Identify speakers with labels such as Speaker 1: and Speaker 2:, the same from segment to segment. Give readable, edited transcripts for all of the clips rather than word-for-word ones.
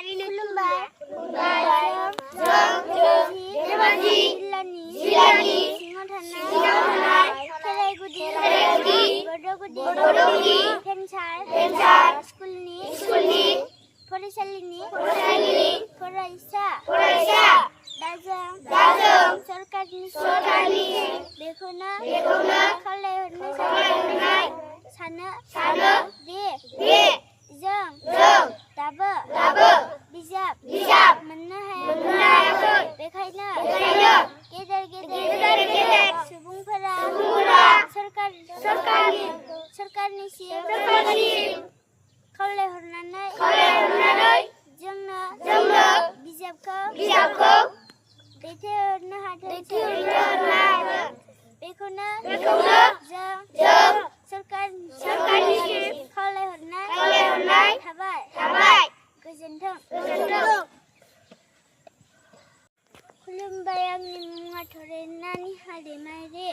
Speaker 1: खुलुमबाय जों धेमाजि जिल्लानि सिङाव थानाय खेराइगुदि बड'गुदि भेन्सार स्कुलनि फरायसालिनि फरायसा दा जों सरकारनि बेखौनो खावलायहरनो सानो दि जों दाबो बिजाब मोननो हायाखै। बेखायनो गेदेर सुबुंफोरा सरकारनिसिम खावलायहरनानै जोंनो बिजाबखौ दैथायहरनो हाथों। बेखौनो जों सरकारनिसिम खावलायहरनाय थाबाय। गोजोन्थों। खुलुमबाय, आंनि मुङा थरेना निहाल दैमारि।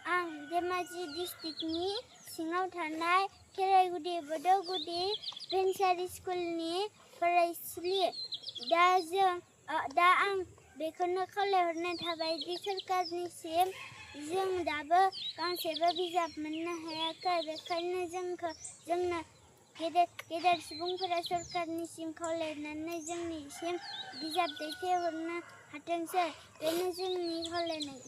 Speaker 1: आं धेमाजि डिस्ट्रिक्टनि सिङाव थानाय खेराइगुदि बड'गुदि भेन्सार स्कुलनि फरायसुलि। दा आं बेखौनो खावलायहरनाय थाबाय दि सरकारनिसिम जों दाबो गांसेबो बिजाब मोननो हायाखै। बेखायनो जोंनो गेदेर सुबुंफोरा सरकारनिसिम खावलायनानै जोंनिसिम बिजाब दैथायहरनो हाथोंसै। बेनो जोंनि खावलायनाय।